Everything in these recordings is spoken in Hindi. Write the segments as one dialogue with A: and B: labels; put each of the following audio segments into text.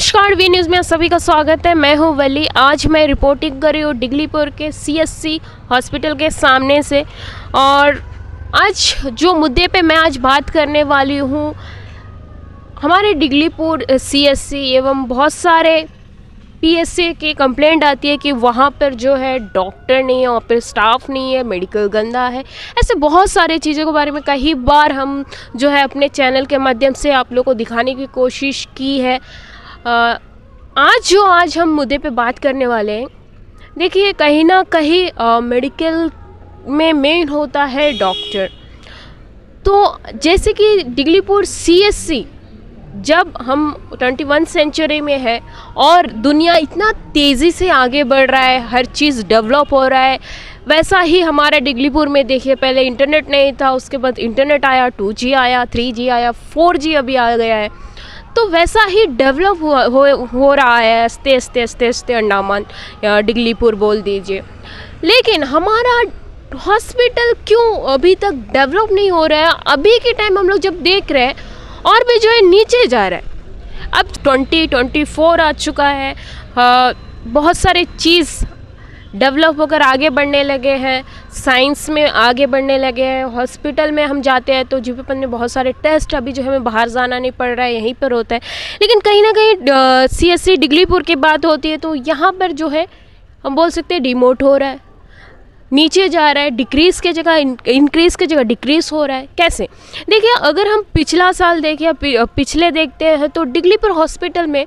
A: नमस्कार, वी न्यूज़ में सभी का स्वागत है। मैं हूं वली। आज मैं रिपोर्टिंग कर रही हूँ डिगलीपुर के सीएससी हॉस्पिटल के सामने से। और आज जो मुद्दे पे मैं आज बात करने वाली हूँ, हमारे डिगलीपुर सीएससी एवं बहुत सारे पीएससी की कंप्लेंट आती है कि वहाँ पर जो है डॉक्टर नहीं है, वहाँ पर स्टाफ नहीं है, मेडिकल गंदा है। ऐसे बहुत सारे चीज़ों के बारे में कई बार हम जो है अपने चैनल के माध्यम से आप लोगों को दिखाने की कोशिश की है। आज हम मुद्दे पे बात करने वाले हैं। देखिए, कहीं ना कहीं मेडिकल में मेन होता है डॉक्टर। तो जैसे कि डिगलीपुर सीएससी जब हम 21 सेंचुरी में है और दुनिया इतना तेज़ी से आगे बढ़ रहा है, हर चीज़ डेवलप हो रहा है, वैसा ही हमारा डिगलीपुर में देखिए, पहले इंटरनेट नहीं था, उसके बाद इंटरनेट आया, 2G आया, 3G आया, 4G अभी आ गया है। तो वैसा ही डेवलप हो रहा है आस्ते अंडमान या डिगलीपुर बोल दीजिए। लेकिन हमारा हॉस्पिटल क्यों अभी तक डेवलप नहीं हो रहा है? अभी के टाइम हम लोग जब देख रहे हैं और भी जो है नीचे जा रहा है। अब 2024 आ चुका है, बहुत सारे चीज़ डेवलप होकर आगे बढ़ने लगे हैं, साइंस में आगे बढ़ने लगे हैं। हॉस्पिटल में हम जाते हैं तो जीपीपन में बहुत सारे टेस्ट अभी जो हमें बाहर जाना नहीं पड़ रहा है, यहीं पर होता है। लेकिन कहीं ना कहीं सीएससी डिगलीपुर की बात होती है तो यहाँ पर जो है हम बोल सकते हैं डिमोट हो रहा है, नीचे जा रहा है, डिक्रीज़ के जगह इंक्रीज़ के जगह डिक्रीज़ हो रहा है। कैसे? देखिए, अगर हम पिछला साल देखें या पिछले देखते हैं तो डिगलीपुर हॉस्पिटल में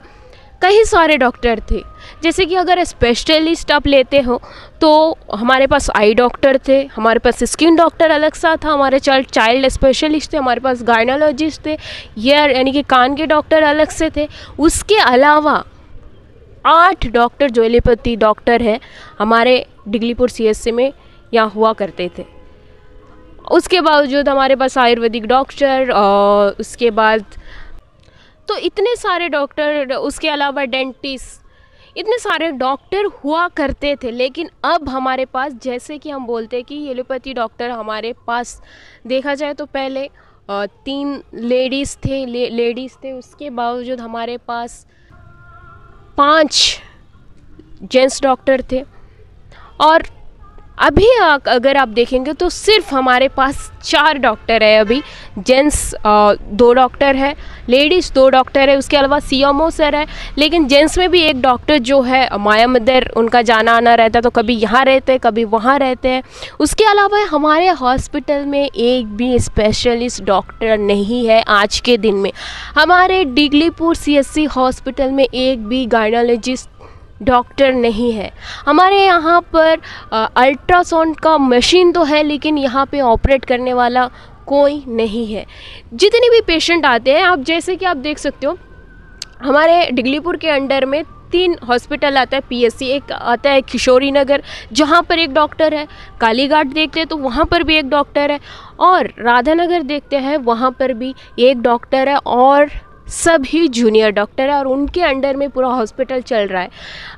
A: कई सारे डॉक्टर थे। जैसे कि अगर स्पेशलिस्ट आप लेते हो तो हमारे पास आई डॉक्टर थे, हमारे पास स्किन डॉक्टर अलग सा था, हमारे चाइल्ड स्पेशलिस्ट थे, हमारे पास गायनोलॉजिस्ट थे, ईयर यानी कि कान के डॉक्टर अलग से थे। उसके अलावा 8 डॉक्टर जो एलोपैथी डॉक्टर है हमारे डिगलीपुर सीएससी में यहाँ हुआ करते थे। उसके बावजूद हमारे पास आयुर्वेदिक डॉक्टर और उसके बाद तो इतने सारे डॉक्टर, उसके अलावा डेंटिस्ट, इतने सारे डॉक्टर हुआ करते थे। लेकिन अब हमारे पास, जैसे कि हम बोलते हैं कि एलोपैथी डॉक्टर हमारे पास देखा जाए तो पहले 3 लेडीज़ थे, उसके बावजूद हमारे पास 5 जेंट्स डॉक्टर थे। और अभी अगर आप देखेंगे तो सिर्फ हमारे पास 4 डॉक्टर है। अभी जेंट्स 2 डॉक्टर है, लेडीज़ 2 डॉक्टर है, उसके अलावा सीएमओ सर है। लेकिन जेंट्स में भी एक डॉक्टर जो है माया मदर, उनका जाना आना रहता है, तो कभी यहाँ रहते हैं कभी वहाँ रहते हैं। उसके अलावा हमारे हॉस्पिटल में एक भी स्पेशलिस्ट डॉक्टर नहीं है आज के दिन में। हमारे डिगलीपुर सीएससी हॉस्पिटल में एक भी गायनोलॉजिस्ट डॉक्टर नहीं है। हमारे यहाँ पर अल्ट्रासाउंड का मशीन तो है, लेकिन यहाँ पे ऑपरेट करने वाला कोई नहीं है। जितने भी पेशेंट आते हैं, आप जैसे कि आप देख सकते हो, हमारे डिगलीपुर के अंडर में 3 हॉस्पिटल आता है पीएससी। एक आता है किशोरी नगर, जहाँ पर एक डॉक्टर है। कालीघाट देखते हैं तो वहाँ पर भी एक डॉक्टर है, और राधानगर देखते हैं वहाँ पर भी एक डॉक्टर है, और सभी जूनियर डॉक्टर है, और उनके अंडर में पूरा हॉस्पिटल चल रहा है।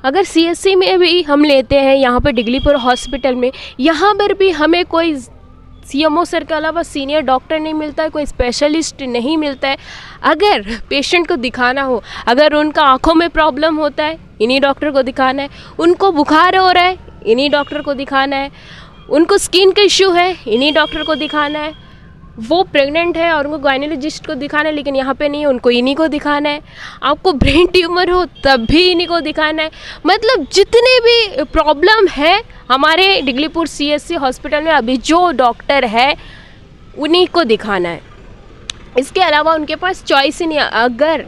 A: अगर सीएससी में भी हम लेते हैं, यहाँ पर डिगलीपुर हॉस्पिटल में, यहाँ पर भी हमें कोई सीएमओ सर के अलावा सीनियर डॉक्टर नहीं मिलता है, कोई स्पेशलिस्ट नहीं मिलता है। अगर पेशेंट को दिखाना हो, अगर उनका आँखों में प्रॉब्लम होता है, इन्हीं डॉक्टर को दिखाना है। उनको बुखार हो रहा है, इन्हीं डॉक्टर को दिखाना है। उनको स्किन का इश्यू है, इन्हीं डॉक्टर को दिखाना है। वो प्रेग्नेंट है और उनको गायनोलॉजिस्ट को दिखाना है, लेकिन यहाँ पे नहीं है, उनको इन्हीं को दिखाना है। आपको ब्रेन ट्यूमर हो तब भी इन्हीं को दिखाना है। मतलब जितने भी प्रॉब्लम है हमारे डिगलीपुर सीएससी हॉस्पिटल में, अभी जो डॉक्टर है उन्हीं को दिखाना है। इसके अलावा उनके पास चॉइस ही नहीं है। अगर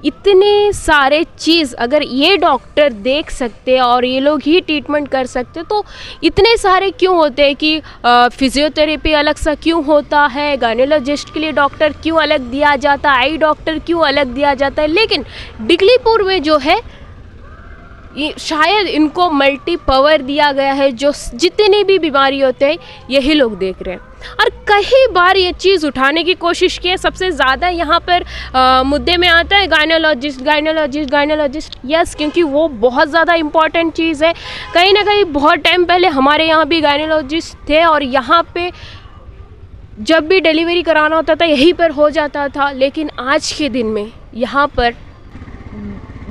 A: इतने सारे चीज़ अगर ये डॉक्टर देख सकते और ये लोग ही ट्रीटमेंट कर सकते, तो इतने सारे क्यों होते हैं कि फिजियोथेरेपी अलग सा क्यों होता है, गायनोलॉजिस्ट के लिए डॉक्टर क्यों अलग दिया जाता है, आई डॉक्टर क्यों अलग दिया जाता है। लेकिन डिगलीपुर में जो है शायद इनको मल्टी पावर दिया गया है, जो जितनी भी बीमारी होते हैं यही लोग देख रहे हैं। और कई बार ये चीज़ उठाने की कोशिश की है। सबसे ज़्यादा यहाँ पर मुद्दे में आता है गायनोलॉजिस्ट। यस, क्योंकि वो बहुत ज़्यादा इम्पॉर्टेंट चीज़ है। कहीं ना कहीं बहुत टाइम पहले हमारे यहाँ भी गायनोलॉजिस्ट थे, और यहाँ पे जब भी डिलीवरी कराना होता था यहीं पर हो जाता था। लेकिन आज के दिन में यहाँ पर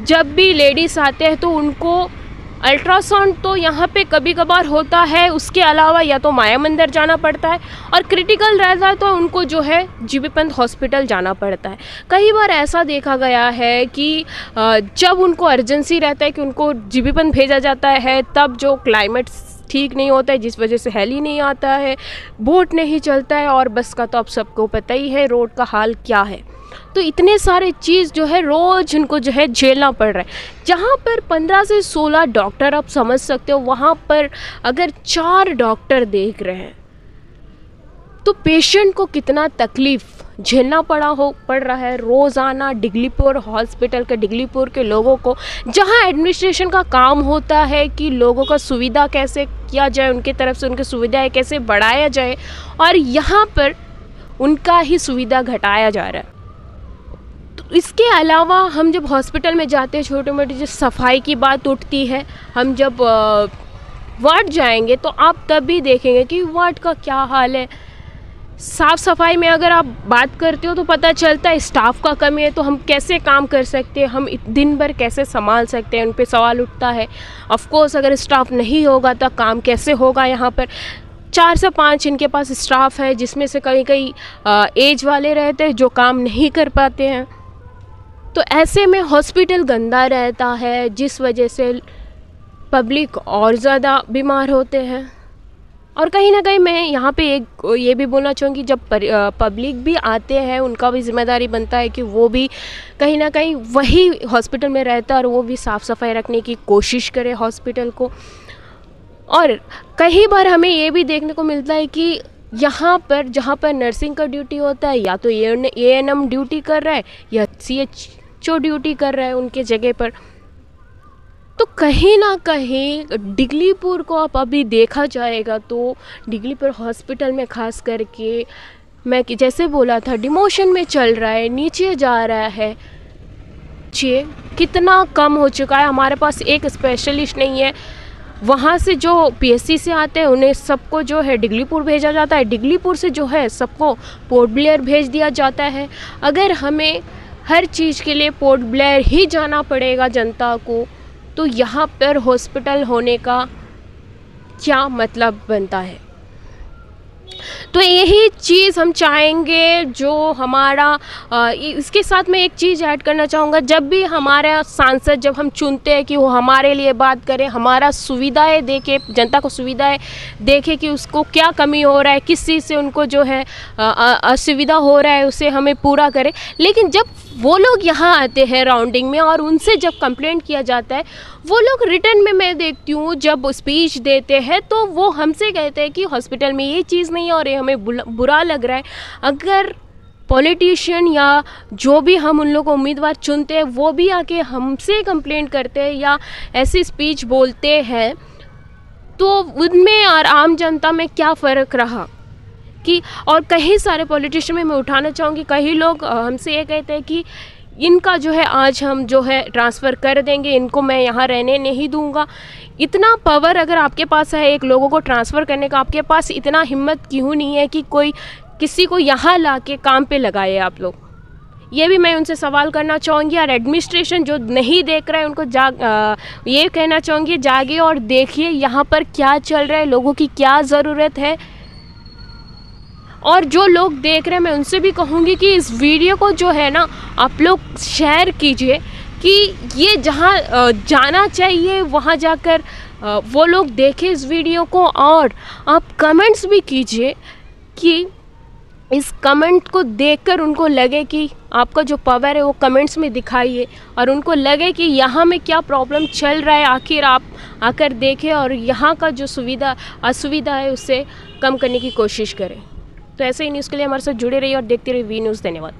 A: जब भी लेडीज़ आते हैं तो उनको अल्ट्रासाउंड तो यहाँ पे कभी कभार होता है, उसके अलावा या तो माया मंदिर जाना पड़ता है, और क्रिटिकल रहता है तो उनको जो है जीबी पंत हॉस्पिटल जाना पड़ता है। कई बार ऐसा देखा गया है कि जब उनको अर्जेंसी रहता है कि उनको जीबी पंत भेजा जाता है, तब जो क्लाइमेट ठीक नहीं होता है, जिस वजह से हेली नहीं आता है, बोट नहीं चलता है, और बस का तो आप सबको पता ही है रोड का हाल क्या है। तो इतने सारे चीज़ जो है रोज़ उनको जो है झेलना पड़ रहा है। जहाँ पर 15 से 16 डॉक्टर आप समझ सकते हो, वहाँ पर अगर 4 डॉक्टर देख रहे हैं तो पेशेंट को कितना तकलीफ़ झेलना पड़ रहा है रोज़ाना। डिगलीपुर हॉस्पिटल के, डिगलीपुर के लोगों को, जहाँ एडमिनिस्ट्रेशन का काम होता है कि लोगों का सुविधा कैसे किया जाए, उनकी तरफ से उनकी सुविधाएं कैसे बढ़ाया जाए, और यहाँ पर उनका ही सुविधा घटाया जा रहा है। तो इसके अलावा हम जब हॉस्पिटल में जाते हैं, छोटे मोटे जो सफाई की बात उठती है, हम जब वार्ड जाएंगे तो आप तब भी देखेंगे कि वार्ड का क्या हाल है। साफ़ सफाई में अगर आप बात करते हो तो पता चलता है स्टाफ का कमी है, तो हम कैसे काम कर सकते हैं, हम दिन भर कैसे संभाल सकते हैं, उन पे सवाल उठता है। ऑफ कोर्स अगर स्टाफ नहीं होगा तो काम कैसे होगा। यहाँ पर 4 से 5 इनके पास स्टाफ है, जिसमें से कई एज वाले रहते हैं जो काम नहीं कर पाते हैं। तो ऐसे में हॉस्पिटल गंदा रहता है, जिस वजह से पब्लिक और ज़्यादा बीमार होते हैं। और कहीं ना कहीं मैं यहाँ पे एक ये भी बोलना चाहूँगी, जब पब्लिक भी आते हैं उनका भी जिम्मेदारी बनता है कि वो भी कहीं ना कहीं वही हॉस्पिटल में रहता है और वो भी साफ़ सफाई रखने की कोशिश करे हॉस्पिटल को। और कई बार हमें ये भी देखने को मिलता है कि यहाँ पर जहाँ पर नर्सिंग का ड्यूटी होता है, या तो ANM ड्यूटी कर रहा है या CHO ड्यूटी कर रहा है उनके जगह पर। तो कहीं ना कहीं डिगलीपुर को आप अभी देखा जाएगा तो डिगलीपुर हॉस्पिटल में खास करके मैं जैसे बोला था डिमोशन में चल रहा है, नीचे जा रहा है। कितना कम हो चुका है, हमारे पास एक स्पेशलिस्ट नहीं है। वहाँ से जो PSC से आते हैं उन्हें सबको जो है डिगलीपुर भेजा जाता है, डिगलीपुर से जो है सबको पोर्ट ब्लेयर भेज दिया जाता है। अगर हमें हर चीज़ के लिए पोर्ट ब्लेयर ही जाना पड़ेगा जनता को, तो यहाँ पर हॉस्पिटल होने का क्या मतलब बनता है। तो यही चीज़ हम चाहेंगे जो हमारा इसके साथ मैं एक चीज़ ऐड करना चाहूँगा, जब भी हमारा सांसद जब हम चुनते हैं कि वो हमारे लिए बात करें, हमारा सुविधाएं देखे, जनता को सुविधाएं देखे कि उसको क्या कमी हो रहा है, किस चीज़ से उनको जो है असुविधा हो रहा है, उसे हमें पूरा करें। लेकिन जब वो लोग यहाँ आते हैं राउंडिंग में और उनसे जब कंप्लेंट किया जाता है, वो लोग रिटर्न में मैं देखती हूँ जब स्पीच देते हैं तो वो हमसे कहते हैं कि हॉस्पिटल में ये चीज़ नहीं है और ये हमें बुरा लग रहा है। अगर पॉलिटिशियन या जो भी हम उन लोगों को उम्मीदवार चुनते हैं वो भी आके हमसे कंप्लेंट करते हैं या ऐसी स्पीच बोलते हैं, तो उनमें और आम जनता में क्या फ़र्क रहा कि। और कई सारे पॉलिटिशियन में मैं उठाना चाहूँगी, कई लोग हमसे ये कहते हैं कि इनका जो है आज हम जो है ट्रांसफ़र कर देंगे, इनको मैं यहाँ रहने नहीं दूंगा। इतना पावर अगर आपके पास है एक लोगों को ट्रांसफ़र करने का, आपके पास इतना हिम्मत क्यों नहीं है कि कोई किसी को यहाँ ला के काम पे लगाए आप लोग। ये भी मैं उनसे सवाल करना चाहूँगी। और एडमिनिस्ट्रेशन जो नहीं देख रहा है उनको ये कहना चाहूँगी, जागे और देखिए यहाँ पर क्या चल रहा है, लोगों की क्या ज़रूरत है। और जो लोग देख रहे हैं मैं उनसे भी कहूँगी कि इस वीडियो को जो है ना आप लोग शेयर कीजिए कि ये जहाँ जाना चाहिए वहाँ जाकर वो लोग देखें इस वीडियो को। और आप कमेंट्स भी कीजिए कि इस कमेंट को देखकर उनको लगे कि आपका जो पावर है वो कमेंट्स में दिखाइए और उनको लगे कि यहाँ में क्या प्रॉब्लम चल रहा है, आखिर आप आकर देखें और यहाँ का जो असुविधा है उसे कम करने की कोशिश करें। तो ऐसे ही न्यूज़ के लिए हमारे साथ जुड़े रहिए और देखते रहिए वी न्यूज़। धन्यवाद।